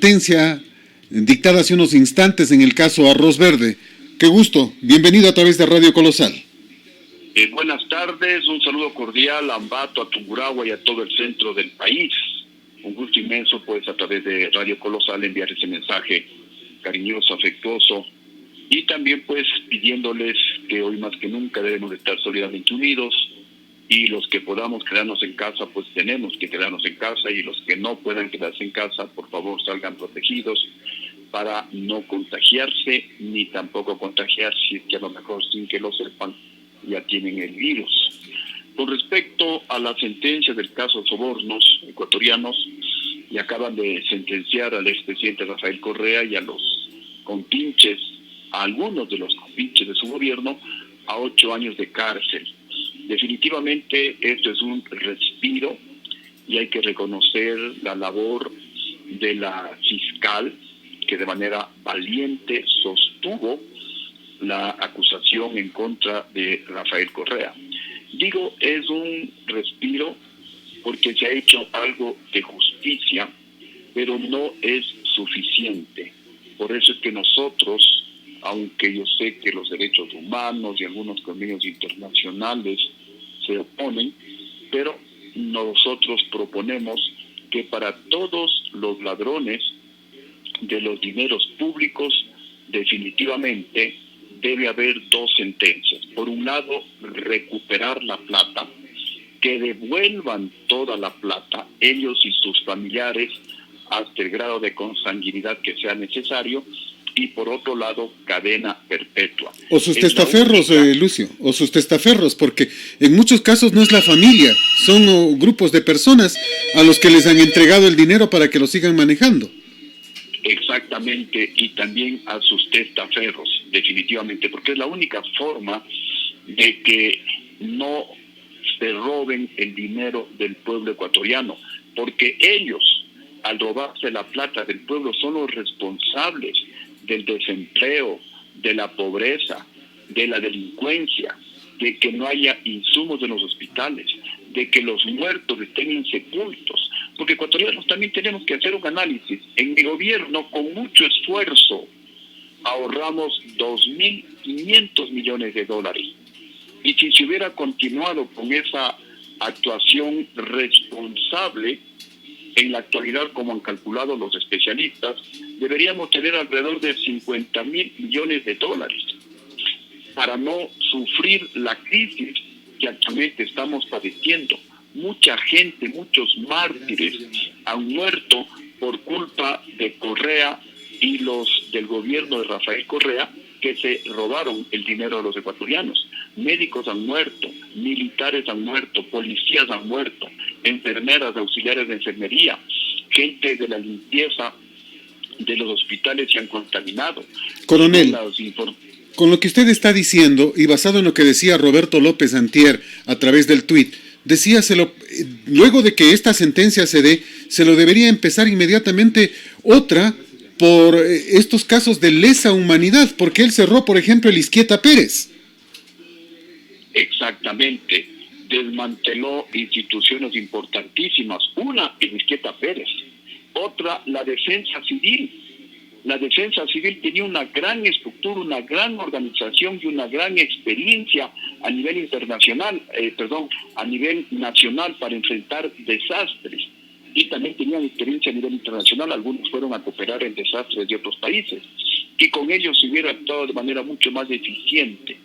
sentencia dictada hace unos instantes en el caso Arroz Verde. Qué gusto, bienvenido a través de Radio Colosal. Buenas tardes, un saludo cordial a Ambato, a Tungurahua y a todo el centro del país. Un gusto inmenso, pues, a través de Radio Colosal enviar ese mensaje cariñoso, afectuoso, y también, pues, pidiéndoles que hoy más que nunca debemos de estar solidariamente unidos, y los que podamos quedarnos en casa, pues tenemos que quedarnos en casa, y los que no puedan quedarse en casa, por favor, salgan protegidos para no contagiarse, ni tampoco contagiarse, que a lo mejor sin que lo sepan, ya tienen el virus. Con respecto a la sentencia del caso Sobornos ecuatorianos, y acaban de sentenciar al expresidente Rafael Correa y a los compinches, a algunos de los compinches de su gobierno, a 8 años de cárcel. Definitivamente esto es un respiro y hay que reconocer la labor de la fiscal, que de manera valiente sostuvo la acusación en contra de Rafael Correa. Digo, es un respiro porque se ha hecho algo de justicia, pero no es suficiente. Por eso es que nosotros, aunque yo sé que los derechos humanos y algunos convenios internacionales se oponen, pero nosotros proponemos que para todos los ladrones de los dineros públicos definitivamente debe haber 2 sentencias. Por un lado, recuperar la plata, que devuelvan toda la plata, ellos y sus familiares, hasta el grado de consanguinidad que sea necesario, y por otro lado, cadena perpetua. O sus testaferros, Lucio, o sus testaferros, porque en muchos casos no es la familia, son grupos de personas a los que les han entregado el dinero para que lo sigan manejando. Exactamente, y también a sus testaferros, definitivamente, porque es la única forma de que no se roben el dinero del pueblo ecuatoriano, porque ellos, al robarse la plata del pueblo, son los responsables del desempleo, de la pobreza, de la delincuencia, de que no haya insumos en los hospitales, de que los muertos estén insepultos, porque ecuatorianos también tenemos que hacer un análisis. En mi gobierno, con mucho esfuerzo, ahorramos 2.500 millones de dólares. Y si se hubiera continuado con esa actuación responsable, en la actualidad, como han calculado los especialistas, deberíamos tener alrededor de 50.000 millones de dólares para no sufrir la crisis que actualmente estamos padeciendo. Mucha gente, muchos mártires han muerto por culpa de Correa y los del gobierno de Rafael Correa, que se robaron el dinero de los ecuatorianos. Médicos han muerto, militares han muerto, policías han muerto, enfermeras, auxiliares de enfermería, gente de la limpieza de los hospitales se han contaminado. Coronel, con lo que usted está diciendo, y basado en lo que decía Roberto López antier a través del tuit, decía, luego de que esta sentencia se dé, se lo debería empezar inmediatamente otra por estos casos de lesa humanidad, porque él cerró, por ejemplo, el Izquieta Pérez. Exactamente, desmanteló instituciones importantísimas, una el Izquieta Pérez, otra la defensa civil. La defensa civil tenía una gran estructura, una gran organización y una gran experiencia a nivel internacional, a nivel nacional para enfrentar desastres. Y también tenían experiencia a nivel internacional, algunos fueron a cooperar en desastres de otros países. Y con ellos se hubiera actuado de manera mucho más eficiente,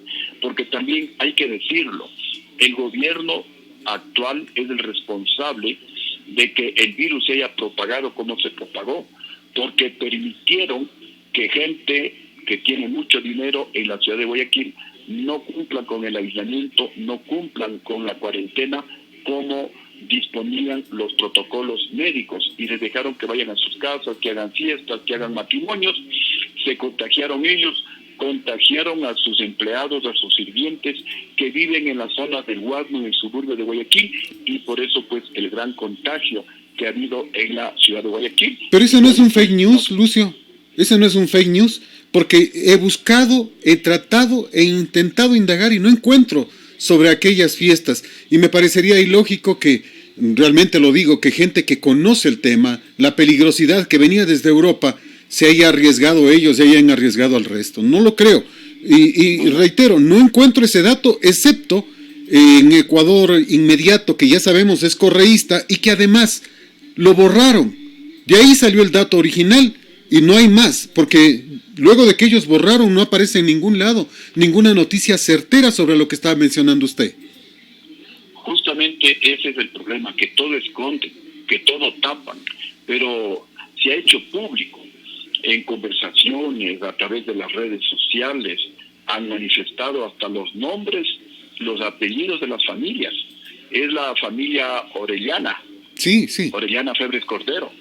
porque también hay que decirlo, el gobierno actual es el responsable de que el virus se haya propagado como se propagó, porque permitieron que gente que tiene mucho dinero en la ciudad de Guayaquil no cumplan con el aislamiento, no cumplan con la cuarentena como disponían los protocolos médicos, y les dejaron que vayan a sus casas, que hagan fiestas, que hagan matrimonios. Se contagiaron ellos, contagiaron a sus empleados, a sus sirvientes que viven en la zona del Guasmo, en el suburbio de Guayaquil, y por eso pues el gran contagio que ha habido en la ciudad de Guayaquil. Pero eso no es un fake news, Lucio. Eso no es un fake news, porque he buscado, he tratado, he intentado indagar y no encuentro sobre aquellas fiestas. Y me parecería ilógico que realmente lo digo, que gente que conoce el tema, la peligrosidad que venía desde Europa, se haya arriesgado ellos, se hayan arriesgado al resto. No lo creo. Y reitero, no encuentro ese dato, excepto en Ecuador Inmediato, que ya sabemos es correísta y que además lo borraron. De ahí salió el dato original y no hay más, porque luego de que ellos borraron no aparece en ningún lado ninguna noticia certera sobre lo que estaba mencionando usted. Justamente ese es el problema, que todo esconden, que todo tapan, pero se ha hecho público en conversaciones a través de las redes sociales, han manifestado hasta los nombres, los apellidos de las familias. Es la familia Orellana, sí, sí. Orellana Febres Cordero.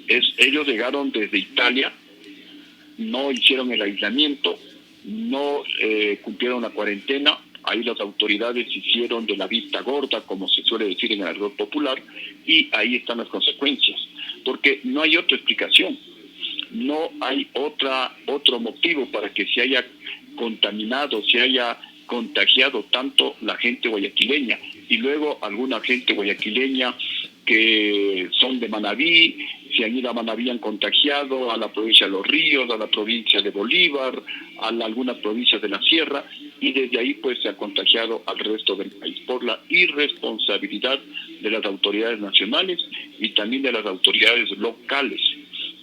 Ellos llegaron desde Italia, no hicieron el aislamiento, no cumplieron la cuarentena. Ahí las autoridades hicieron de la vista gorda, como se suele decir en el argot popular, y ahí están las consecuencias, porque no hay otra explicación, no hay otro motivo para que se haya contaminado, se haya contagiado tanto la gente guayaquileña, y luego alguna gente guayaquileña que son de Manabí, se han ido a Manabí, han contagiado a la provincia de Los Ríos, a la provincia de Bolívar, a algunas provincias de la Sierra, y desde ahí pues se ha contagiado al resto del país por la irresponsabilidad de las autoridades nacionales y también de las autoridades locales,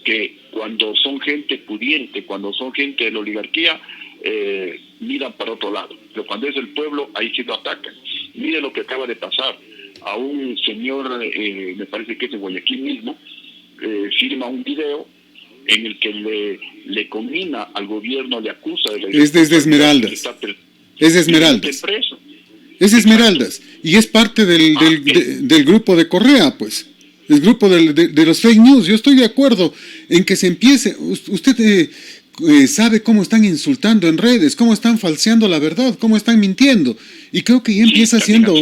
que cuando son gente pudiente, cuando son gente de la oligarquía, miran para otro lado, pero cuando es el pueblo, ahí sí lo atacan. Mire lo que acaba de pasar a un señor, me parece que es de Guayaquil mismo, firma un video en el que le conmina al gobierno, le acusa de la... Es desde Esmeraldas. Es de Esmeraldas. Es Esmeraldas. Y es parte del grupo de Correa, pues. El grupo de los fake news. Yo estoy de acuerdo en que se empiece... Usted sabe cómo están insultando en redes, cómo están falseando la verdad, cómo están mintiendo. Y creo que ya empieza siendo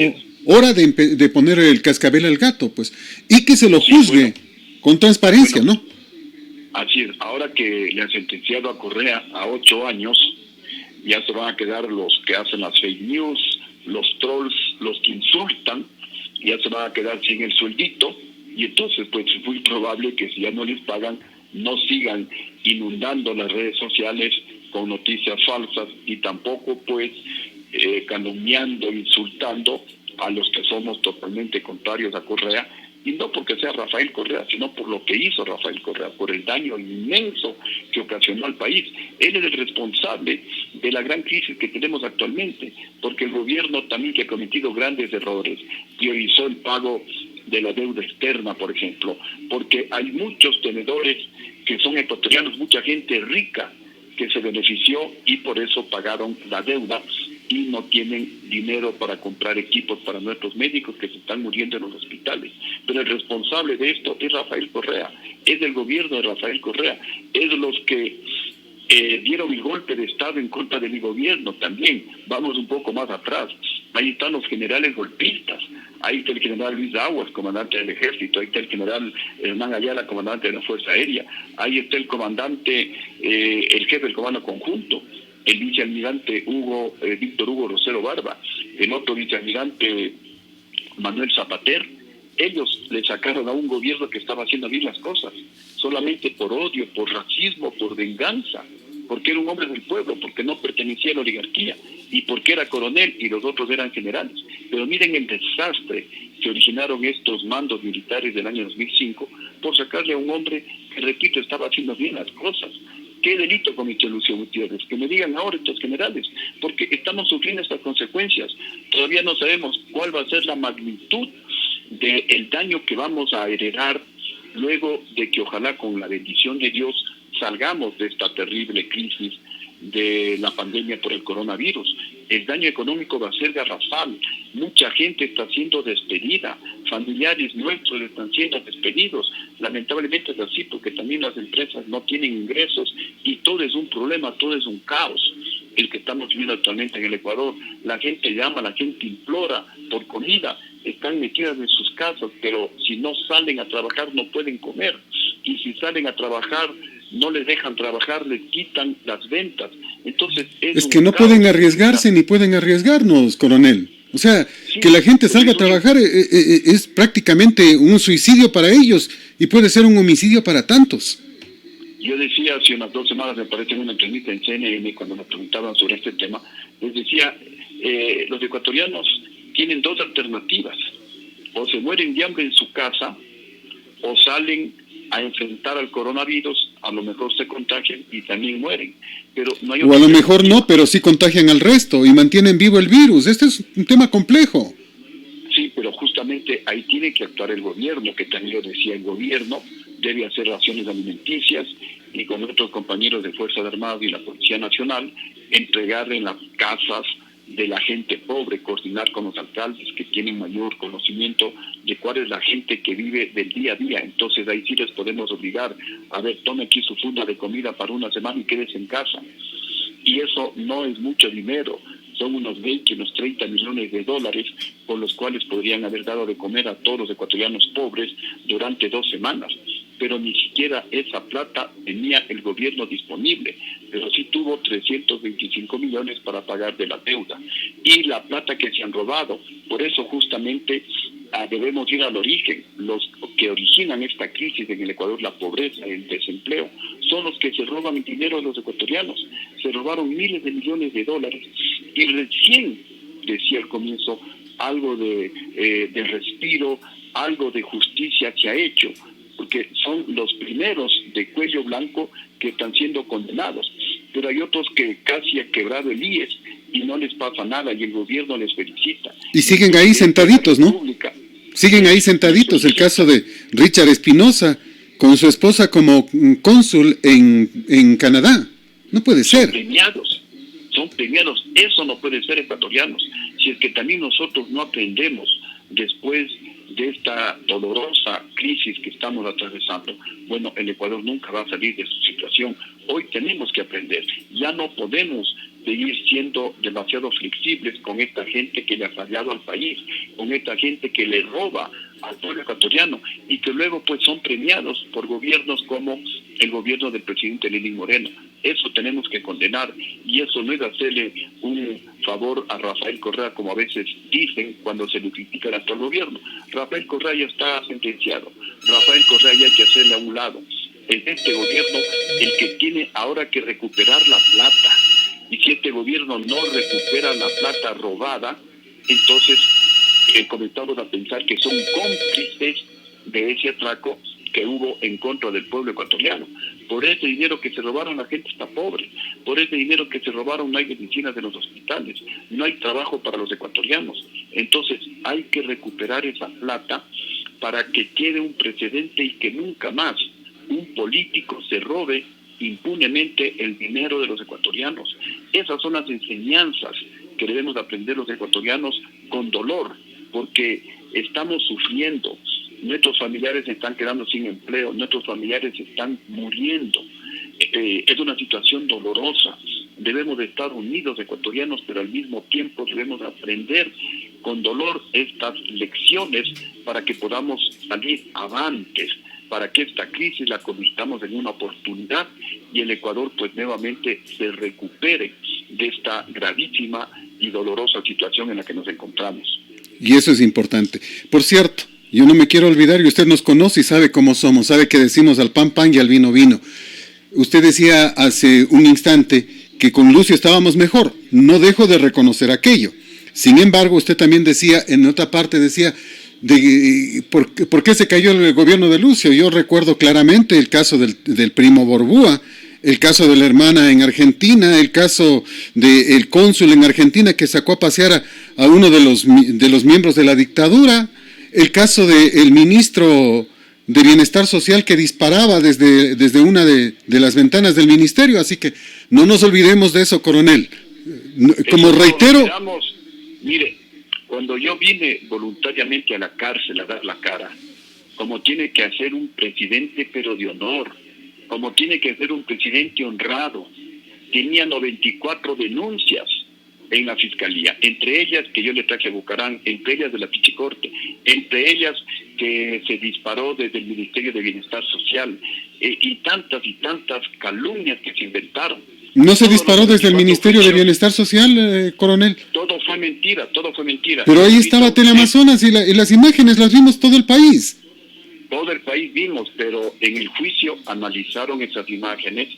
hora de poner el cascabel al gato, pues. Y que se lo juzgue con transparencia, ¿no? Así es. Ahora que le han sentenciado a Correa a 8 años, ya se van a quedar los que hacen las fake news, los trolls, los que insultan, ya se van a quedar sin el sueldito, y entonces pues es muy probable que si ya no les pagan, no sigan inundando las redes sociales con noticias falsas y tampoco pues calumniando, insultando a los que somos totalmente contrarios a Correa, y no porque sea Rafael Correa, sino por lo que hizo Rafael Correa, por el daño inmenso que ocasionó al país. Él es el responsable de la gran crisis que tenemos actualmente, porque el gobierno también, que ha cometido grandes errores, priorizó el pago de la deuda externa, por ejemplo, porque hay muchos tenedores que son ecuatorianos, mucha gente rica que se benefició y por eso pagaron la deuda y no tienen dinero para comprar equipos para nuestros médicos que se están muriendo en los hospitales. Pero el responsable de esto es Rafael Correa, es el gobierno de Rafael Correa, es los que dieron el golpe de Estado en contra de mi gobierno también. Vamos un poco más atrás, ahí están los generales golpistas, ahí está el general Luis Aguas, comandante del ejército, ahí está el general Hernán Ayala, comandante de la Fuerza Aérea, ahí está el comandante, el jefe del comando conjunto, el vicealmirante Víctor Hugo Rosero Barba, el otro vicealmirante Manuel Zapater. Ellos le sacaron a un gobierno que estaba haciendo bien las cosas, solamente por odio, por racismo, por venganza, porque era un hombre del pueblo, porque no pertenecía a la oligarquía, y porque era coronel y los otros eran generales. Pero miren el desastre que originaron estos mandos militares del año 2005 por sacarle a un hombre que, repito, estaba haciendo bien las cosas. ¿Qué delito cometió Lucio Gutiérrez? Que me digan ahora estos generales, porque estamos sufriendo estas consecuencias. Todavía no sabemos cuál va a ser la magnitud del daño que vamos a heredar luego de que, ojalá con la bendición de Dios, salgamos de esta terrible crisis de la pandemia por el coronavirus. El daño económico va a ser garrafal. Mucha gente está siendo despedida, familiares nuestros están siendo despedidos. Lamentablemente es así, porque también las empresas no tienen ingresos y todo es un problema, todo es un caos el que estamos viviendo actualmente en el Ecuador. La gente llama, la gente implora por comida, están metidas en sus casas, pero si no salen a trabajar no pueden comer, y si salen a trabajar no les dejan trabajar, les quitan las ventas. Entonces es que no pueden arriesgarse ni pueden arriesgarnos, coronel. O sea, Sí, que la gente salga a trabajar es prácticamente un suicidio para ellos y puede ser un homicidio para tantos. yo decía hace unas 2 semanas, me parece, en una entrevista en CNN, cuando me preguntaban sobre este tema, les decía, los ecuatorianos tienen 2 alternativas: o se mueren de hambre en su casa, o salen a enfrentar al coronavirus, a lo mejor se contagian y también mueren. Pero no hay O a lo mejor no, pero sí contagian al resto y mantienen vivo el virus. Este es un tema complejo. Sí, pero justamente ahí tiene que actuar el gobierno, que también lo decía el gobierno, debe hacer raciones alimenticias y con otros compañeros de Fuerzas Armadas y la Policía Nacional, entregar en las casas de la gente pobre, coordinar con los alcaldes que tienen mayor conocimiento de cuál es la gente que vive del día a día. Entonces ahí sí les podemos obligar, a ver, tome aquí su funda de comida para una semana y quédese en casa. Y eso no es mucho dinero, son unos 20, unos 30 millones de dólares con los cuales podrían haber dado de comer a todos los ecuatorianos pobres durante 2 semanas. Pero ni siquiera esa plata tenía el gobierno disponible, pero sí tuvo 325 millones para pagar de la deuda. Y la plata que se han robado, por eso justamente debemos ir al origen. Los que originan esta crisis en el Ecuador, la pobreza, el desempleo, son los que se roban el dinero de los ecuatorianos. Se robaron miles de millones de dólares y recién, decía al comienzo, algo de respiro, algo de justicia se ha hecho, porque son los primeros de cuello blanco que están siendo condenados. Pero hay otros que casi ha quebrado el IES y no les pasa nada y el gobierno les felicita. Y siguen ahí sentaditos, ¿no? Siguen ahí sentaditos. El caso de Richard Espinosa, con su esposa como cónsul en Canadá. No puede ser. Son premiados. Eso no puede ser, ecuatorianos. Si es que también nosotros no aprendemos después de esta dolorosa crisis que estamos atravesando, bueno, el Ecuador nunca va a salir de su situación. Hoy tenemos que aprender. Ya no podemos seguir siendo demasiado flexibles con esta gente que le ha fallado al país, con esta gente que le roba al pueblo ecuatoriano y que luego pues son premiados por gobiernos como el gobierno del presidente Lenín Moreno. Eso tenemos que condenar y eso no es hacerle un favor a Rafael Correa, como a veces dicen cuando se le critica al actual gobierno. Rafael Correa ya está sentenciado. Rafael Correa ya hay que hacerle a un lado. Es este gobierno el que tiene ahora que recuperar la plata. Y si este gobierno no recupera la plata robada, entonces comenzamos a pensar que son cómplices de ese atraco que hubo en contra del pueblo ecuatoriano. Por ese dinero que se robaron, la gente está pobre. Por ese dinero que se robaron, no hay medicinas en los hospitales, no hay trabajo para los ecuatorianos. Entonces hay que recuperar esa plata para que quede un precedente y que nunca más un político se robe impunemente el dinero de los ecuatorianos. Esas son las enseñanzas que debemos aprender los ecuatorianos con dolor, porque estamos sufriendo. Nuestros familiares se están quedando sin empleo, nuestros familiares se están muriendo. Es una situación dolorosa. Debemos de estar unidos ecuatorianos, pero al mismo tiempo debemos aprender con dolor estas lecciones para que podamos salir avantes, para que esta crisis la convirtamos en una oportunidad y el Ecuador pues nuevamente se recupere de esta gravísima y dolorosa situación en la que nos encontramos. Y eso es importante. Por cierto, yo no me quiero olvidar, y usted nos conoce y sabe cómo somos, sabe que decimos al pan pan y al vino vino. Usted decía hace un instante que con Lucio estábamos mejor. No dejo de reconocer aquello. Sin embargo, usted también decía, en otra parte decía, ¿por qué se cayó el gobierno de Lucio? Yo recuerdo claramente el caso del primo Borbúa, el caso de la hermana en Argentina, el caso del cónsul en Argentina que sacó a pasear a uno de los miembros de la dictadura, el caso del ministro de Bienestar Social que disparaba desde una de las ventanas del ministerio. Así que no nos olvidemos de eso, coronel. Como reitero... Mire, cuando yo vine voluntariamente a la cárcel a dar la cara, como tiene que hacer un presidente pero de honor, como tiene que ser un presidente honrado, tenía 94 denuncias en la Fiscalía, entre ellas que yo le traje a Bucarán, entre ellas de la Pichicorte, entre ellas que se disparó desde el Ministerio de Bienestar Social, y tantas calumnias que se inventaron. ¿No se disparó desde el Ministerio de Bienestar Social, coronel? Todo fue mentira. Pero ahí estaba Teleamazonas y las imágenes las vimos todo el país. Todo el país vimos, pero en el juicio analizaron esas imágenes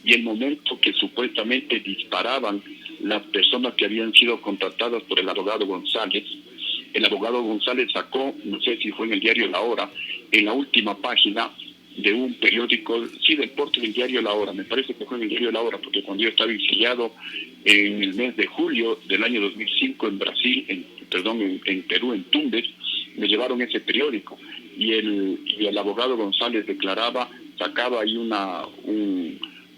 y el momento que supuestamente disparaban las personas que habían sido contratadas por el abogado González sacó, no sé si fue en el diario La Hora, en la última página de un periódico, sí, del porte del diario La Hora, me parece que fue en el diario La Hora, porque cuando yo estaba exiliado en el mes de julio del año 2005 en Brasil, en Perú, en Tumbes, me llevaron ese periódico y el abogado González sacaba ahí una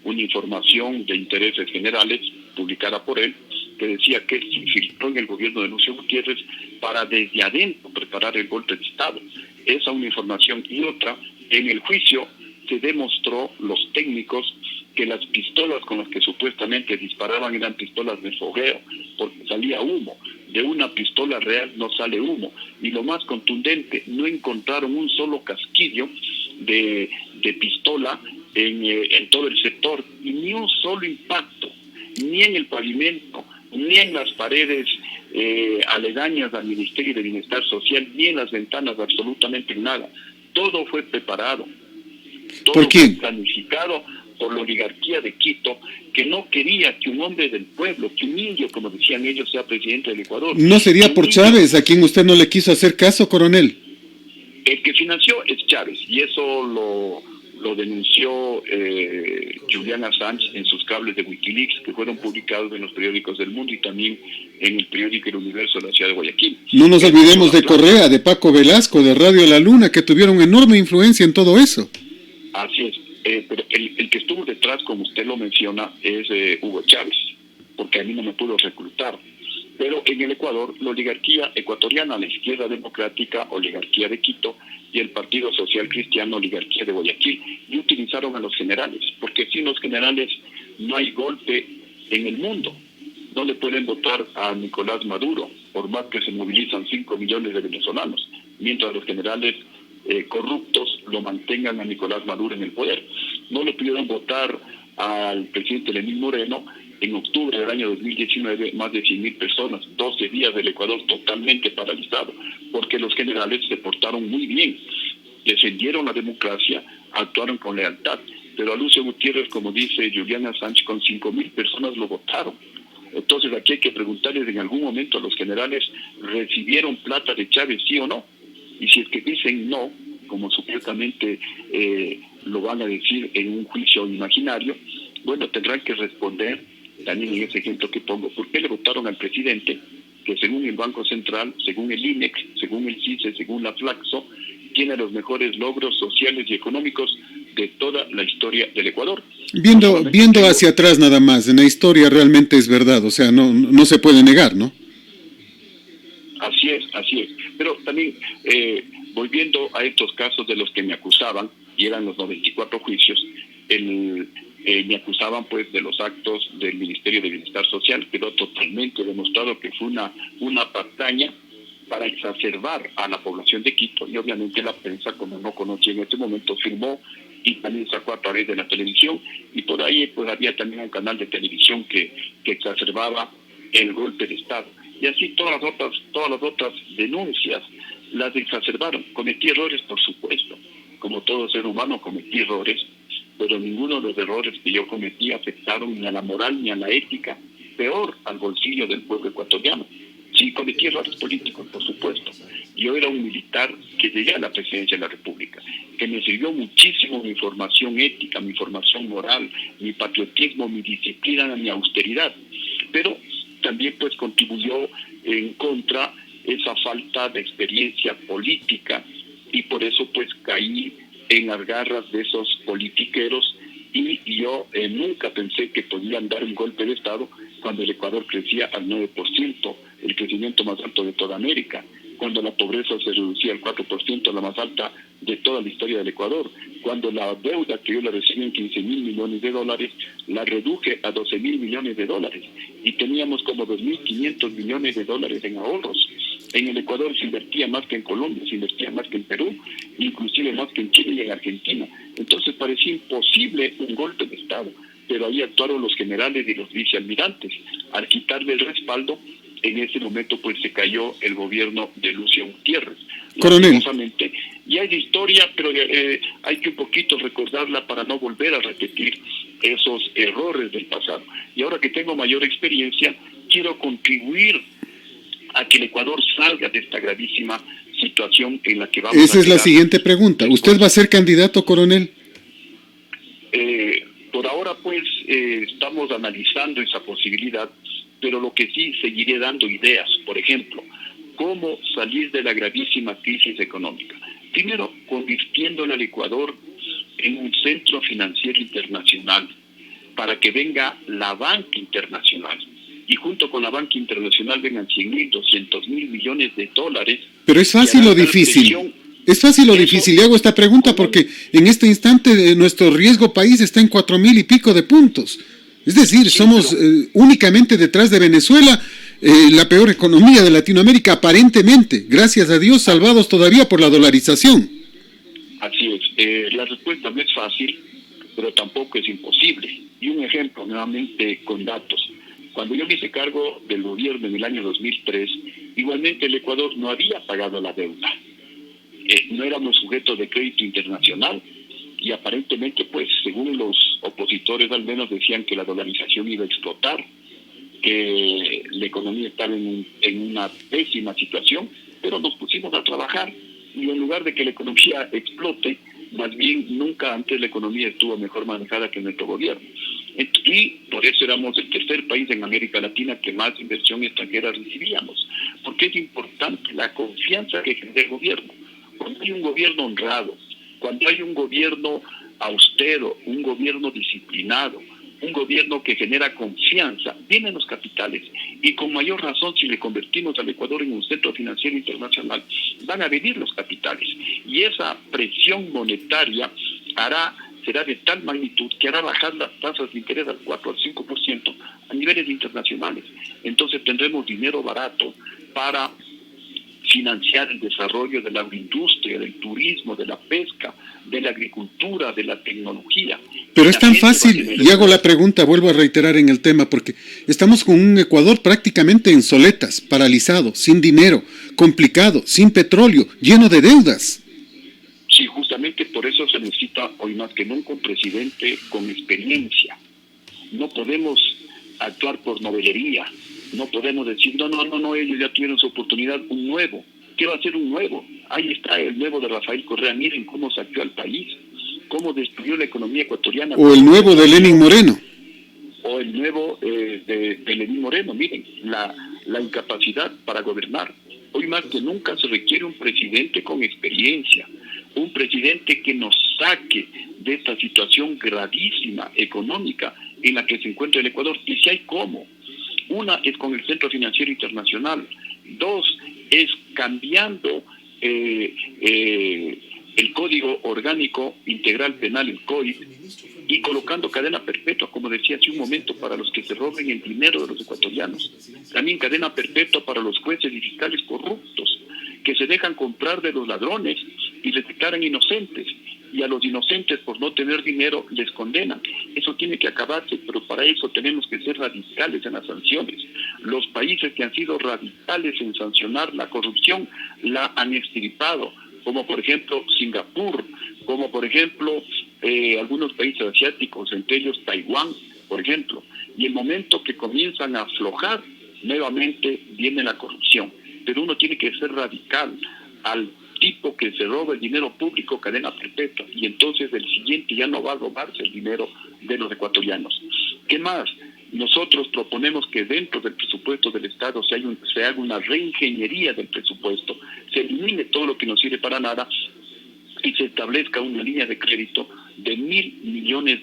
información de intereses generales publicada por él, que decía que se infiltró en el gobierno de Lucio Gutiérrez para desde adentro preparar el golpe de Estado. Esa una información. Y otra, en el juicio se demostró, los técnicos, que las pistolas con las que supuestamente disparaban eran pistolas de fogueo, porque salía humo. De una pistola real no sale humo. Y lo más contundente, no encontraron un solo casquillo de pistola en todo el sector, y ni un solo impacto, ni en el pavimento, ni en las paredes aledañas al Ministerio de Bienestar Social, ni en las ventanas, absolutamente nada. Todo fue preparado, todo ¿Por quién? fue planificado por la oligarquía de Quito, que no quería que un hombre del pueblo, que un indio, como decían ellos, sea presidente del Ecuador. ¿No sería por Chávez, a quien usted no le quiso hacer caso, coronel? El que financió es Chávez, y eso lo denunció Julian Assange en sus cables de Wikileaks, que fueron publicados en los periódicos del mundo y también en el periódico El Universo de la ciudad de Guayaquil. No nos olvidemos de Correa, de Paco Velasco, de Radio La Luna, que tuvieron enorme influencia en todo eso. Así es, pero el que estuvo detrás, como usted lo menciona, es Hugo Chávez, porque a mí no me pudo reclutar. Pero en el Ecuador, la oligarquía ecuatoriana, la izquierda democrática, oligarquía de Quito, y el Partido Social Cristiano, oligarquía de Guayaquil, y utilizaron a los generales, porque sin los generales no hay golpe en el mundo. No le pueden votar a Nicolás Maduro, por más que se movilizan 5 millones de venezolanos, mientras los generales corruptos lo mantengan a Nicolás Maduro en el poder. No le pudieron votar al presidente Lenín Moreno. En octubre del año 2019, más de 100.000 personas, 12 días del Ecuador totalmente paralizado, porque los generales se portaron muy bien, defendieron la democracia, actuaron con lealtad, pero a Lucio Gutiérrez, como dice Julian Assange, con 5.000 personas lo votaron. Entonces aquí hay que preguntarles en algún momento a los generales, ¿recibieron plata de Chávez, sí o no? Y si es que dicen no, como supuestamente lo van a decir en un juicio imaginario, bueno, tendrán que responder también en ese ejemplo que pongo. ¿Por qué le votaron al presidente que según el Banco Central, según el INEX, según el CICE, según la Flaxo, tiene los mejores logros sociales y económicos de toda la historia del Ecuador? Viendo hacia atrás nada más, en la historia realmente es verdad, o sea, no se puede negar, ¿no? Así es. Pero también, volviendo a estos casos de los que me acusaban, y eran los 94 juicios, me acusaban pues de los actos del Ministerio de Bienestar Social. Quedó totalmente demostrado que fue una patraña para exacerbar a la población de Quito, y obviamente la prensa, como no conocía en ese momento, firmó y también sacó a través de la televisión, y por ahí pues había también un canal de televisión que exacerbaba el golpe de Estado. Y así todas las otras denuncias las exacerbaron. Cometí errores, por supuesto, como todo ser humano cometí errores, pero ninguno de los errores que yo cometí afectaron ni a la moral ni a la ética, peor al bolsillo del pueblo ecuatoriano. Sí, cometí errores políticos, por supuesto. Yo era un militar que llegué a la presidencia de la República, que me sirvió muchísimo mi formación ética, mi formación moral, mi patriotismo, mi disciplina, mi austeridad. Pero también pues contribuyó en contra esa falta de experiencia política, y por eso pues caí en las garras de esos politiqueros, y yo nunca pensé que podían dar un golpe de Estado cuando el Ecuador crecía al 9%, el crecimiento más alto de toda América, cuando la pobreza se reducía al 4%, la más alta de toda la historia del Ecuador. Cuando la deuda que yo le recibí en 15.000 millones de dólares, la reduje a 12.000 millones de dólares. Y teníamos como 2.500 millones de dólares en ahorros. En el Ecuador se invertía más que en Colombia, se invertía más que en Perú, inclusive más que en Chile y en Argentina. Entonces parecía imposible un golpe de Estado, pero ahí actuaron los generales y los vicealmirantes. Al quitarle el respaldo, en ese momento pues se cayó el gobierno de Lucio Gutiérrez. Coronel. Ya es historia, pero hay que un poquito recordarla para no volver a repetir esos errores del pasado. Y ahora que tengo mayor experiencia, quiero contribuir a que el Ecuador salga de esta gravísima situación en la que vamos. Esa es la siguiente pregunta. ¿Usted va a ser candidato, coronel? Por ahora, pues, estamos analizando esa posibilidad, pero lo que sí seguiré dando ideas. Por ejemplo, cómo salir de la gravísima crisis económica. Primero, convirtiendo al Ecuador en un centro financiero internacional para que venga la banca internacional. Y junto con la banca internacional vengan 100.000, 200.000 millones de dólares. Pero es fácil o difícil. ¿Es fácil o difícil? Le hago esta pregunta porque en este instante nuestro riesgo país está en 4.000 y pico de puntos. Es decir, somos únicamente detrás de Venezuela, la peor economía de Latinoamérica, aparentemente. Gracias a Dios, salvados todavía por la dolarización. Así es. La respuesta no es fácil, pero tampoco es imposible. Y un ejemplo, nuevamente, con datos. Cuando yo me hice cargo del gobierno en el año 2003, igualmente el Ecuador no había pagado la deuda. No éramos sujetos de crédito internacional y aparentemente, pues, según los opositores al menos decían que la dolarización iba a explotar, que la economía estaba en una pésima situación, pero nos pusimos a trabajar y en lugar de que la economía explote, más bien nunca antes la economía estuvo mejor manejada que nuestro gobierno. Y por eso éramos el tercer país en América Latina que más inversión extranjera recibíamos, porque es importante la confianza que genera el gobierno. Cuando hay un gobierno honrado, cuando hay un gobierno austero, un gobierno disciplinado, un gobierno que genera confianza, vienen los capitales. Y con mayor razón, si le convertimos al Ecuador en un centro financiero internacional, van a venir los capitales. Y esa presión monetaria será de tal magnitud que hará bajar las tasas de interés al 4 al 5% a niveles internacionales. Entonces tendremos dinero barato para financiar el desarrollo de la agroindustria, del turismo, de la pesca, de la agricultura, de la tecnología. Pero es tan fácil, y hago la pregunta, vuelvo a reiterar en el tema, porque estamos con un Ecuador prácticamente en soletas, paralizado, sin dinero, complicado, sin petróleo, lleno de deudas. Sí, justamente por eso se necesita hoy más que nunca un presidente con experiencia. No podemos actuar por novelería. No podemos decir, no, ellos ya tuvieron su oportunidad, un nuevo. ¿Qué va a ser un nuevo? Ahí está el nuevo de Rafael Correa, miren cómo saqueó al país, cómo destruyó la economía ecuatoriana. O el nuevo de Lenín Moreno. O el nuevo de Lenín Moreno, miren, la incapacidad para gobernar. Hoy más que nunca se requiere un presidente con experiencia, un presidente que nos saque de esta situación gravísima económica en la que se encuentra el Ecuador. Y si hay cómo. Una es con el Centro Financiero Internacional. Dos es cambiando el Código Orgánico Integral Penal, el COIP, y colocando cadena perpetua, como decía hace un momento, para los que se roben el dinero de los ecuatorianos. También cadena perpetua para los jueces y fiscales corruptos, que se dejan comprar de los ladrones y les declaran inocentes. Y a los inocentes, por no tener dinero, les condenan. Eso tiene que acabarse, pero para eso tenemos que ser radicales en las sanciones. Los países que han sido radicales en sancionar la corrupción la han extirpado, como por ejemplo Singapur, como por ejemplo algunos países asiáticos, entre ellos Taiwán, por ejemplo. Y el momento que comienzan a aflojar, nuevamente viene la corrupción. Pero uno tiene que ser radical. Al tipo que se roba el dinero público, cadena perpetua, y entonces el siguiente ya no va a robarse el dinero de los ecuatorianos. ¿Qué más? Nosotros proponemos que dentro del presupuesto del Estado se haga una reingeniería del presupuesto, se elimine todo lo que no sirve para nada y se establezca una línea de crédito de $1.000 millones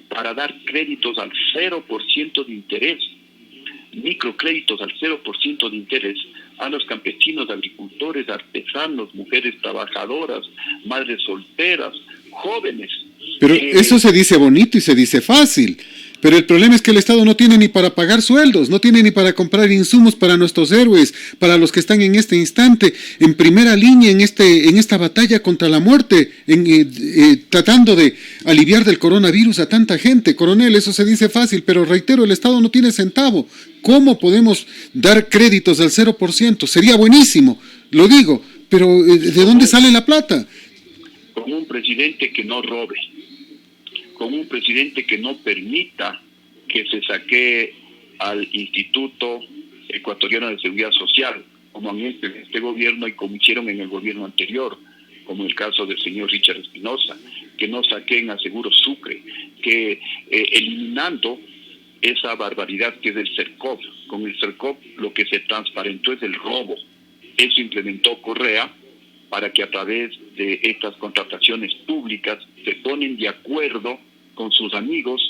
para dar créditos al 0% de interés, microcréditos al 0% de interés a los campesinos, agricultores, artesanos, mujeres trabajadoras, madres solteras, jóvenes. Pero eso se dice bonito y se dice fácil. Pero el problema es que el Estado no tiene ni para pagar sueldos, no tiene ni para comprar insumos para nuestros héroes, para los que están en este instante, en primera línea en esta batalla contra la muerte, tratando de aliviar del coronavirus a tanta gente. Coronel, eso se dice fácil, pero reitero, el Estado no tiene centavo. ¿Cómo podemos dar créditos al 0%? Sería buenísimo, lo digo, pero ¿de dónde sale la plata? Con un presidente que no robe, con un presidente que no permita que se saquee al Instituto Ecuatoriano de Seguridad Social, como en este gobierno y como hicieron en el gobierno anterior, como el caso del señor Richard Espinosa, que no saquen a Seguro Sucre, que eliminando esa barbaridad que es el CERCOP. Con el CERCOP lo que se transparentó es el robo. Eso implementó Correa para que a través de estas contrataciones públicas se ponen de acuerdo con sus amigos,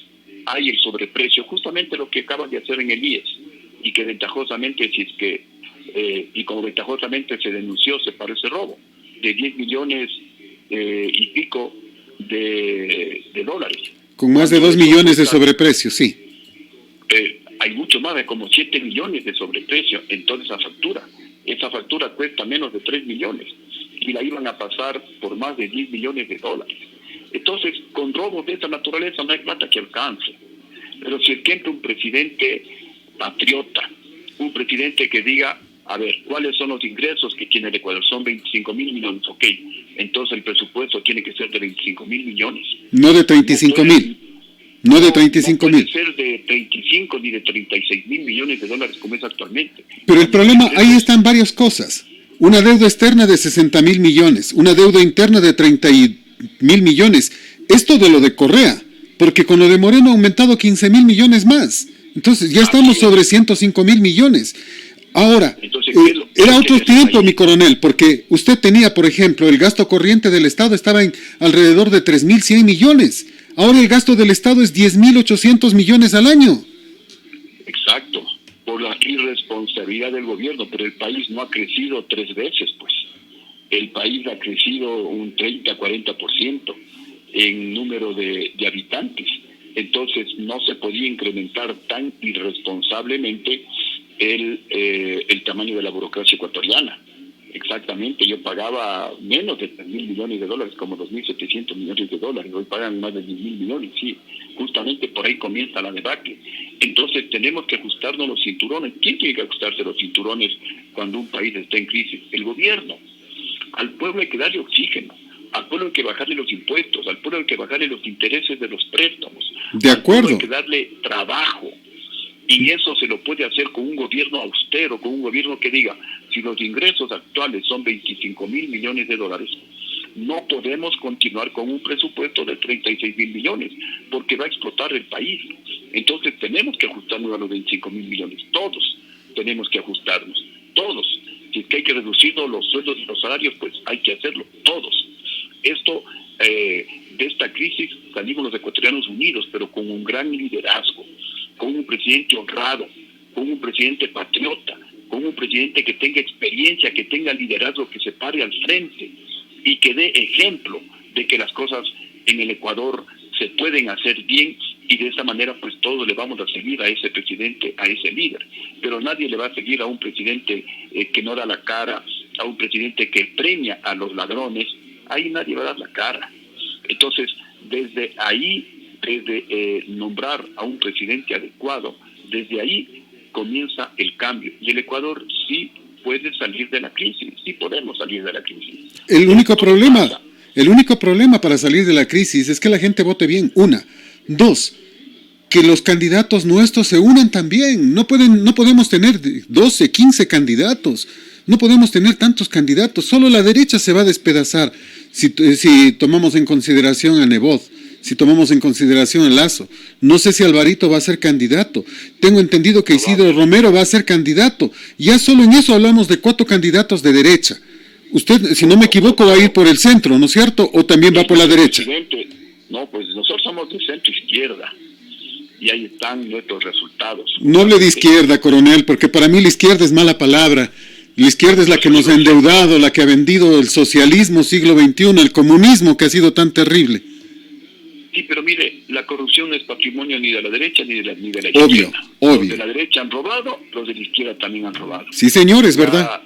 hay el sobreprecio, justamente lo que acaban de hacer en el IES, y que ventajosamente, y como ventajosamente se denunció, se parece robo, de 10 millones y pico de dólares. Con más de 2 millones de sobreprecio, sí. Hay mucho más, de como 7 millones de sobreprecio en toda esa factura. Esa factura cuesta menos de 3 millones y la iban a pasar por más de 10 millones de dólares. Entonces, con robos de esta naturaleza no hay plata que alcance. Pero si es que entra un presidente patriota, un presidente que diga, a ver, ¿cuáles son los ingresos que tiene el Ecuador? Son 25 mil millones, ok. Entonces el presupuesto tiene que ser de 25 mil millones. No de 35 mil. No de 35 mil. No puede ser de 35 ni de 36 mil millones de dólares como es actualmente. Pero el problema, ahí están varias cosas. Una deuda externa de 60 mil millones, una deuda interna de 30 mil millones. Esto de lo de Correa, porque con lo de Moreno ha aumentado 15 mil millones más. Entonces ya estamos sobre 105 mil millones. Ahora, era otro tiempo, mi coronel, porque usted tenía, por ejemplo, el gasto corriente del Estado estaba en alrededor de 3.100 millones. Ahora el gasto del Estado es 10.800 millones al año. Exacto, por la irresponsabilidad del gobierno, pero el país no ha crecido 3 veces, pues. El país ha crecido un 30-40% en número de habitantes. Entonces no se podía incrementar tan irresponsablemente el tamaño de la burocracia ecuatoriana. Exactamente, yo pagaba menos de 3.000 millones de dólares, como 2.700 millones de dólares, hoy pagan más de 10.000 millones, sí, justamente por ahí comienza la debacle. Entonces tenemos que ajustarnos los cinturones. ¿Quién tiene que ajustarse los cinturones cuando un país está en crisis? El gobierno. Al pueblo hay que darle oxígeno, al pueblo hay que bajarle los impuestos, al pueblo hay que bajarle los intereses de los préstamos. De acuerdo. Hay que darle trabajo. Y eso se lo puede hacer con un gobierno austero, con un gobierno que diga, si los ingresos actuales son 25 mil millones de dólares, no podemos continuar con un presupuesto de 36 mil millones, porque va a explotar el país. Entonces tenemos que ajustarnos a los 25 mil millones, todos tenemos que ajustarnos, todos. Si es que hay que reducir los sueldos y los salarios, pues hay que hacerlo, todos. Esto, de esta crisis salimos los ecuatorianos unidos, pero con un gran liderazgo, con un presidente honrado, con un presidente patriota, con un presidente que tenga experiencia, que tenga liderazgo, que se pare al frente y que dé ejemplo de que las cosas en el Ecuador se pueden hacer bien, y de esa manera pues todos le vamos a seguir a ese presidente, a ese líder. Pero nadie le va a seguir a un presidente que no da la cara, a un presidente que premia a los ladrones. Ahí nadie va a dar la cara. Entonces, desde ahí, desde nombrar a un presidente adecuado, desde ahí comienza el cambio. Y el Ecuador sí puede salir de la crisis, sí podemos salir de la crisis. El único problema para salir de la crisis es que la gente vote bien, una. Dos, que los candidatos nuestros se unan también. No podemos tener 12, 15 candidatos. No podemos tener tantos candidatos. Solo la derecha se va a despedazar si tomamos en consideración a Nebot, si tomamos en consideración a Lazo. No sé si Alvarito va a ser candidato. Tengo entendido que Isidro Romero va a ser candidato. Ya solo en eso hablamos de 4 candidatos de derecha. Usted, si no me equivoco, va a ir por el centro, ¿no es cierto? ¿O también va por la derecha? No, pues nosotros somos de centro-izquierda. Y ahí están nuestros resultados. No hable de izquierda, coronel, porque para mí la izquierda es mala palabra. La izquierda es la que nos ha endeudado, la que ha vendido el socialismo siglo XXI, el comunismo que ha sido tan terrible. Sí, pero mire, la corrupción no es patrimonio ni de la derecha ni de la izquierda. Obvio. Los de la derecha han robado, los de la izquierda también han robado. Sí, señor, es verdad.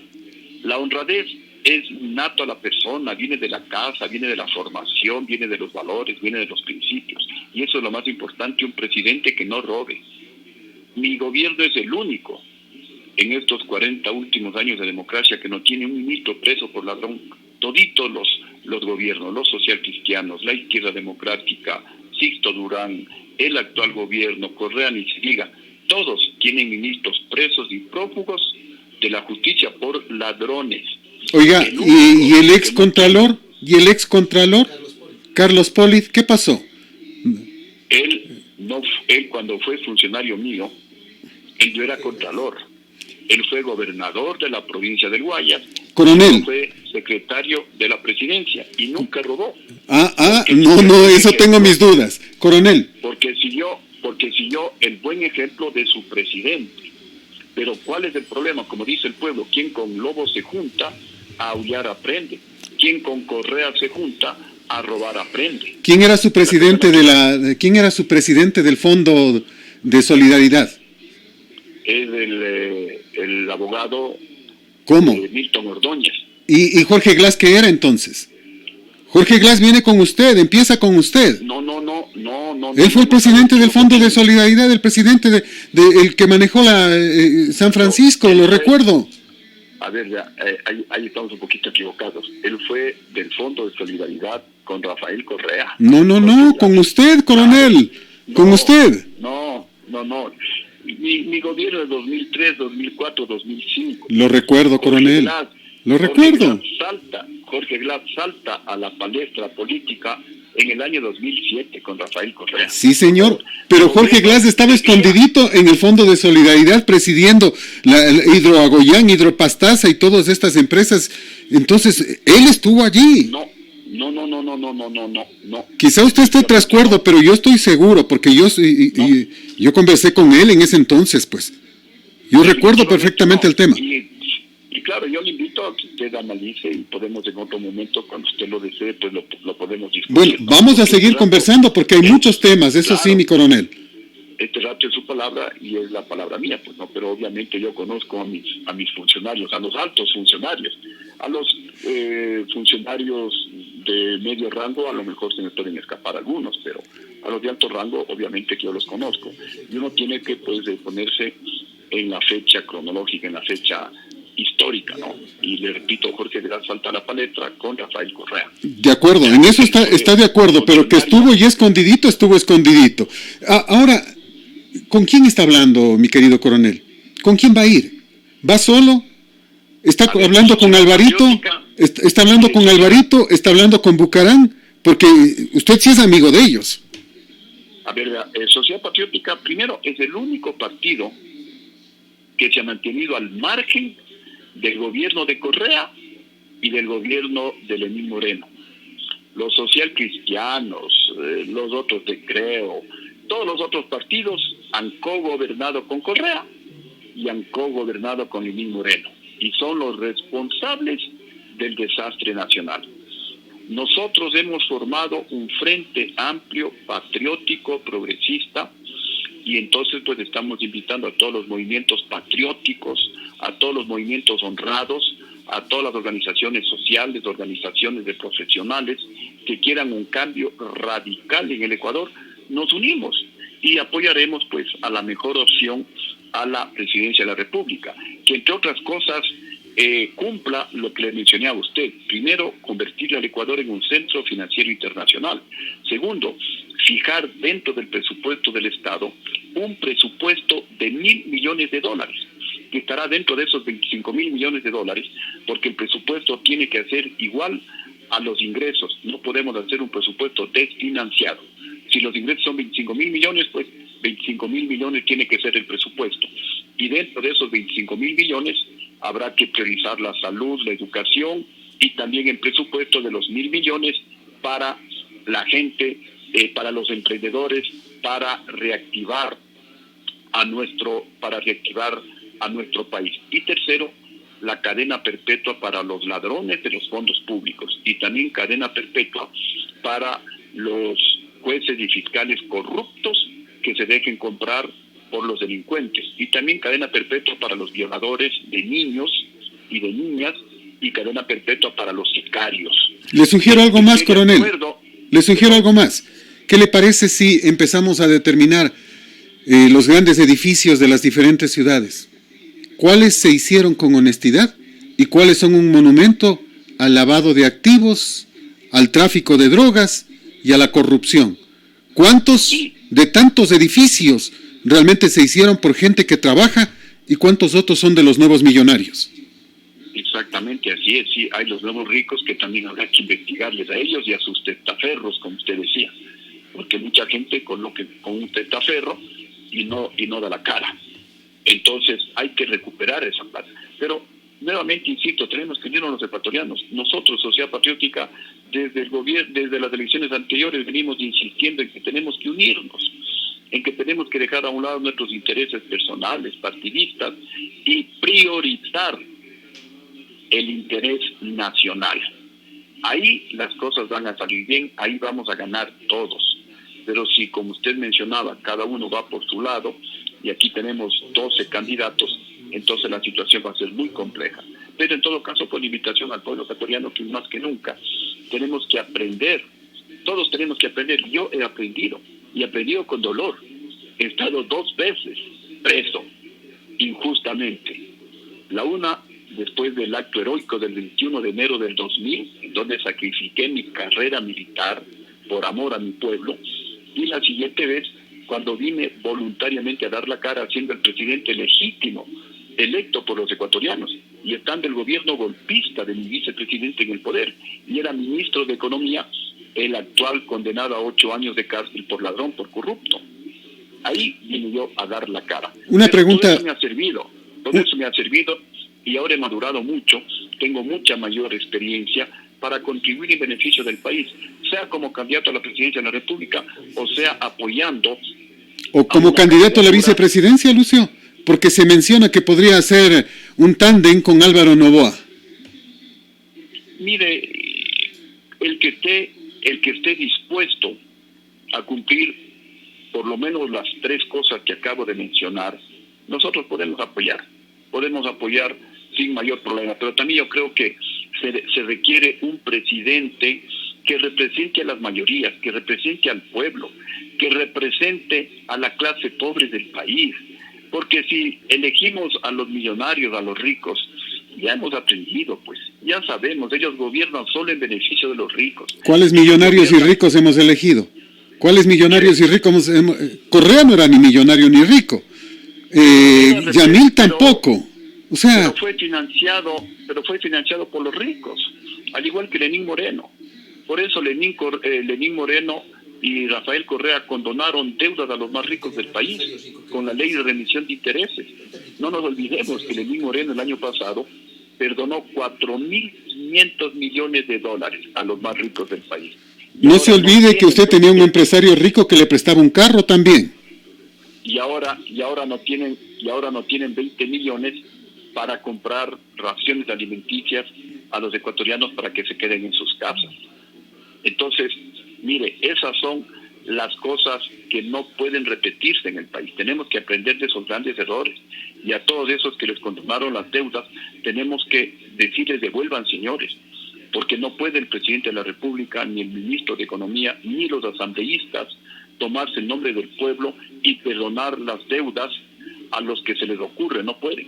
La honradez es nato a la persona, viene de la casa, viene de la formación, viene de los valores, viene de los principios. Y eso es lo más importante, un presidente que no robe. Mi gobierno es el único en estos 40 últimos años de democracia que no tiene un ministro preso por ladrón. Toditos los gobiernos, los socialcristianos, la izquierda democrática, Sixto Durán, el actual gobierno, Correa ni se diga, todos tienen ministros presos y prófugos de la justicia por ladrones. Oiga, ¿y el ex contralor? ¿Y el ex contralor? Carlos Polit, ¿qué pasó? Él cuando fue funcionario mío, él no era contralor. Él fue gobernador de la provincia del Guayas. Coronel. Fue secretario de la presidencia y nunca robó. No, eso tengo mis dudas. Coronel. Porque siguió el buen ejemplo de su presidente. Pero ¿cuál es el problema? Como dice el pueblo, quien con lobo se junta, a aullar aprende. Quien con correa se junta, a robar aprende. ¿Quién era su presidente quién era su presidente del Fondo de Solidaridad? Es el abogado Milton Ordóñez. ¿Y Jorge Glass qué era entonces? Jorge Glass viene con usted, empieza con usted. No. Él fue el presidente del Fondo de Solidaridad, el presidente el que manejó San Francisco, lo recuerdo. A ver, ahí estamos un poquito equivocados. Él fue del Fondo de Solidaridad con Rafael Correa. No, con usted, coronel, con usted. No. Mi gobierno es 2003, 2004, 2005. Lo recuerdo, coronel. Lo recuerdo. Jorge Glass salta a la palestra política en el año 2007 con Rafael Correa. Sí, señor. Pero Jorge Glass estaba escondidito en el Fondo de Solidaridad presidiendo la Hidroagoyán, Hidropastaza y todas estas empresas. Entonces, él estuvo allí. No. Quizá usted esté trascuerdo, pero yo estoy seguro, porque yo conversé con él en ese entonces, pues. Yo recuerdo perfectamente el tema. Y claro, yo le invito a que usted analice y podemos en otro momento, cuando usted lo desee, pues lo podemos discutir. Bueno, vamos a seguir conversando porque hay muchos temas, eso sí, mi coronel. Este rato es su palabra y es la palabra mía, pues no, pero obviamente yo conozco a mis funcionarios, a los altos funcionarios, a los funcionarios de medio rango, a lo mejor se me pueden escapar algunos, pero a los de alto rango obviamente que yo los conozco. Y uno tiene que pues ponerse en la fecha cronológica, en la fecha histórica, ¿no? Y le repito, Jorge Glass salta a la palestra con Rafael Correa. De acuerdo, en eso está de acuerdo, pero que estuvo escondidito. Ahora, ¿con quién está hablando, mi querido coronel? ¿Con quién va a ir? ¿Va solo? ¿Está hablando con Alvarito? ¿Está hablando con Alvarito? ¿Está hablando con Bucarán? Porque usted sí es amigo de ellos. A ver, Sociedad Patriótica, primero, es el único partido que se ha mantenido al margen del gobierno de Correa y del gobierno de Lenín Moreno. Los socialcristianos, los otros de Creo, todos los otros partidos han cogobernado con Correa y han cogobernado con Lenín Moreno y son los responsables del desastre nacional. Nosotros hemos formado un frente amplio, patriótico, progresista, y entonces pues estamos invitando a todos los movimientos patrióticos, a todos los movimientos honrados, a todas las organizaciones sociales, organizaciones de profesionales que quieran un cambio radical en el Ecuador. Nos unimos y apoyaremos pues a la mejor opción, a la presidencia de la República, que entre otras cosas cumpla lo que le mencioné a usted. Primero, convertir al Ecuador en un centro financiero internacional. Segundo, fijar dentro del presupuesto del Estado un presupuesto de $1.000 millones, que estará dentro de esos $25.000 millones, porque el presupuesto tiene que ser igual a los ingresos. No podemos hacer un presupuesto desfinanciado. Si los ingresos son $25.000 millones, pues $25.000 millones tiene que ser el presupuesto. Y dentro de esos $25.000 millones habrá que priorizar la salud, la educación y también el presupuesto de los $1.000 millones para la gente, para los emprendedores, para reactivar a nuestro país. Y tercero, la cadena perpetua para los ladrones de los fondos públicos y también cadena perpetua para los jueces y fiscales corruptos que se dejen comprar por los delincuentes, y también cadena perpetua para los violadores de niños y de niñas, y cadena perpetua para los sicarios. Le sugiero algo más, coronel. Le sugiero algo más. ¿Qué le parece si empezamos a determinar los grandes edificios de las diferentes ciudades? ¿Cuáles se hicieron con honestidad y cuáles son un monumento al lavado de activos, al tráfico de drogas y a la corrupción? ¿Cuántos de tantos edificios realmente se hicieron por gente que trabaja y cuántos otros son de los nuevos millonarios? Exactamente, así es. Sí, hay los nuevos ricos que también habrá que investigarles a ellos y a sus testaferros, como usted decía, porque mucha gente con un testaferro y no da la cara. Entonces hay que recuperar esa plata. Pero nuevamente insisto, tenemos que unirnos los ecuatorianos. Nosotros, Sociedad Patriótica, desde el gobierno, desde las elecciones anteriores venimos insistiendo en que tenemos que unirnos, en que tenemos que dejar a un lado nuestros intereses personales, partidistas, y priorizar el interés nacional. Ahí las cosas van a salir bien, ahí vamos a ganar todos. Pero si, como usted mencionaba, cada uno va por su lado, y aquí tenemos 12 candidatos, entonces la situación va a ser muy compleja. Pero en todo caso, con invitación al pueblo ecuatoriano, que más que nunca tenemos que aprender, todos tenemos que aprender. Yo he aprendido, y he aprendido con dolor. He estado 2 veces preso, injustamente. La una, después del acto heroico del 21 de enero del 2000, donde sacrifiqué mi carrera militar por amor a mi pueblo, y la siguiente vez, cuando vine voluntariamente a dar la cara siendo el presidente legítimo, electo por los ecuatorianos, y estando el gobierno golpista de mi vicepresidente en el poder, y era ministro de Economía, el actual condenado a 8 años de cárcel por ladrón, por corrupto. Ahí vine yo a dar la cara. Una pregunta. Todo eso me ha servido, y ahora he madurado mucho, tengo mucha mayor experiencia para contribuir en beneficio del país, sea como candidato a la presidencia de la República, o sea apoyando... O como candidato a la vicepresidencia, Lucio, porque se menciona que podría hacer un tándem con Álvaro Noboa. Mire, el que esté dispuesto a cumplir por lo menos las 3 cosas que acabo de mencionar, nosotros podemos apoyar sin mayor problema, pero también yo creo que se requiere un presidente que represente a las mayorías, que represente al pueblo, que represente a la clase pobre del país, porque si elegimos a los millonarios, a los ricos, ya hemos aprendido, pues, ya sabemos, ellos gobiernan solo en beneficio de los ricos. ¿Cuáles millonarios y ricos hemos elegido? ¿Cuáles millonarios y ricos hemos... Correa no era ni millonario ni rico, Yamil tampoco. O sea, pero fue financiado por los ricos, al igual que Lenín Moreno. Por eso Lenín Moreno y Rafael Correa condonaron deudas a los más ricos del país con la ley de remisión de intereses. No nos olvidemos que Lenín Moreno el año pasado perdonó $4.500 millones a los más ricos del país. No se olvide que usted tenía un empresario rico que le prestaba un carro también. Y ahora no tienen 20 millones para comprar raciones alimenticias a los ecuatorianos para que se queden en sus casas. Entonces, mire, esas son las cosas que no pueden repetirse en el país. Tenemos que aprender de esos grandes errores. Y a todos esos que les condonaron las deudas, tenemos que decirles: devuelvan, señores, porque no puede el presidente de la República, ni el ministro de Economía, ni los asambleístas tomarse el nombre del pueblo y perdonar las deudas a los que se les ocurre. No pueden.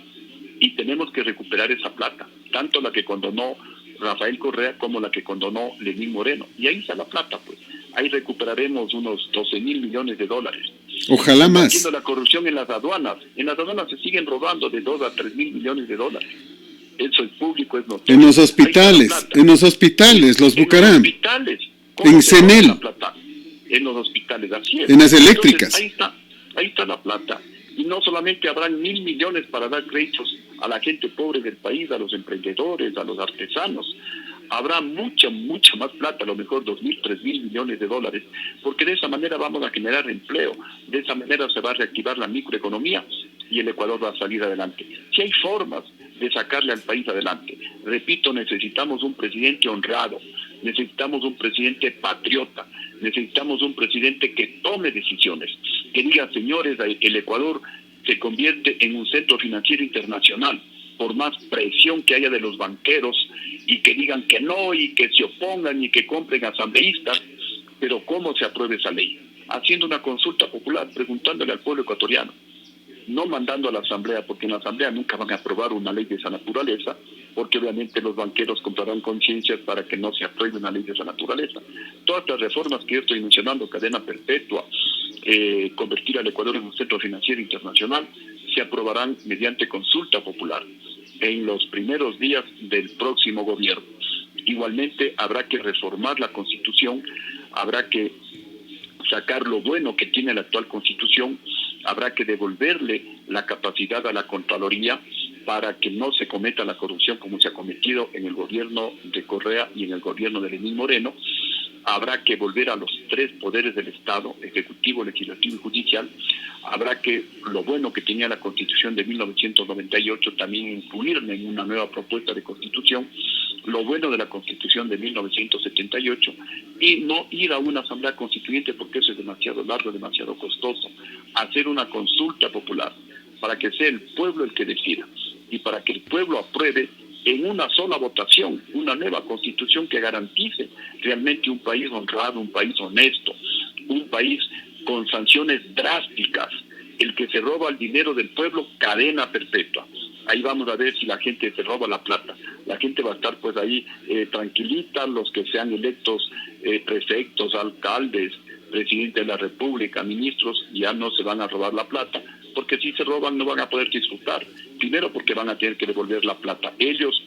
Y tenemos que recuperar esa plata, tanto la que condonó Rafael Correa como la que condonó Lenín Moreno. Y ahí está la plata, pues. Ahí recuperaremos unos $12.000 millones. Ojalá más. Haciendo la corrupción en las aduanas. En las aduanas se siguen robando de 2 a 3.000 millones de dólares. Eso es público, es notorio. En los hospitales, los Bucaram. En Cenel. En los hospitales, así es. En las eléctricas. Entonces, ahí está la plata. Y no solamente habrán 1.000 millones para dar créditos a la gente pobre del país, a los emprendedores, a los artesanos. Habrá mucha más plata, a lo mejor 2.000, 3.000 millones de dólares, porque de esa manera vamos a generar empleo, de esa manera se va a reactivar la microeconomía y el Ecuador va a salir adelante. Si hay formas de sacarle al país adelante. Repito, necesitamos un presidente honrado, necesitamos un presidente patriota, necesitamos un presidente que tome decisiones, que diga, señores, el Ecuador se convierte en un centro financiero internacional, por más presión que haya de los banqueros y que digan que no y que se opongan y que compren asambleístas, pero ¿cómo se apruebe esa ley? Haciendo una consulta popular, preguntándole al pueblo ecuatoriano, no mandando a la asamblea, porque en la asamblea nunca van a aprobar una ley de esa naturaleza, porque obviamente los banqueros comprarán conciencias para que no se apruebe una ley de esa naturaleza. Todas las reformas que yo estoy mencionando, cadena perpetua, convertir al Ecuador en un centro financiero internacional, se aprobarán mediante consulta popular en los primeros días del próximo gobierno. Igualmente habrá que reformar la Constitución, habrá que sacar lo bueno que tiene la actual Constitución, habrá que devolverle la capacidad a la Contraloría para que no se cometa la corrupción como se ha cometido en el gobierno de Correa y en el gobierno de Lenín Moreno. Habrá que volver a los tres poderes del Estado, ejecutivo, legislativo y judicial. Habrá que, lo bueno que tenía la Constitución de 1998, también incluirla en una nueva propuesta de Constitución, lo bueno de la Constitución de 1978, y no ir a una asamblea constituyente porque eso es demasiado largo, demasiado costoso. Hacer una consulta popular para que sea el pueblo el que decida y para que el pueblo apruebe en una sola votación una nueva Constitución que garantice realmente un país honrado, un país honesto, un país con sanciones drásticas. El que se roba el dinero del pueblo, cadena perpetua. Ahí vamos a ver si la gente se roba la plata. La gente va a estar pues ahí tranquilita, los que sean electos prefectos, alcaldes, presidente de la República, ministros, ya no se van a robar la plata, porque si se roban no van a poder disfrutar. Primero porque van a tener que devolver la plata ellos,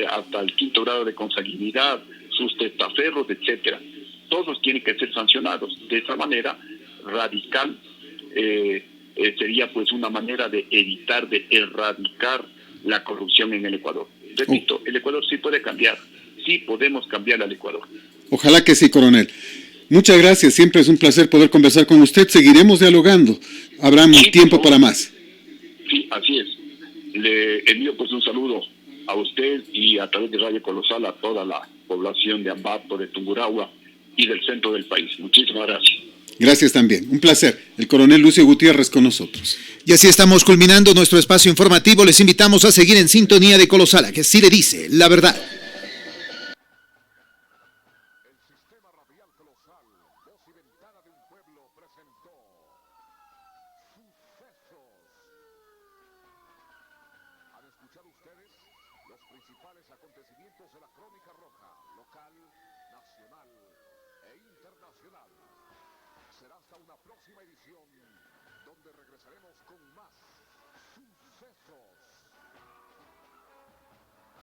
hasta el 5º grado de consanguinidad, sus testaferros, etcétera. Todos tienen que ser sancionados. De esa manera, radical, sería pues una manera de evitar, de erradicar la corrupción en el Ecuador. Repito, el Ecuador sí puede cambiar, sí podemos cambiar al Ecuador. Ojalá que sí, coronel. Muchas gracias, siempre es un placer poder conversar con usted. Seguiremos dialogando, habrá tiempo para más. Sí, así es. Le envío pues un saludo a usted y a través de Radio Colosal a toda la población de Ambato, de Tungurahua y del centro del país. Muchísimas gracias. Gracias también, un placer. El coronel Lucio Gutiérrez con nosotros. Y así estamos culminando nuestro espacio informativo. Les invitamos a seguir en sintonía de Colosal, a que sí le dice la verdad. Será hasta una próxima edición donde regresaremos con más sucesos.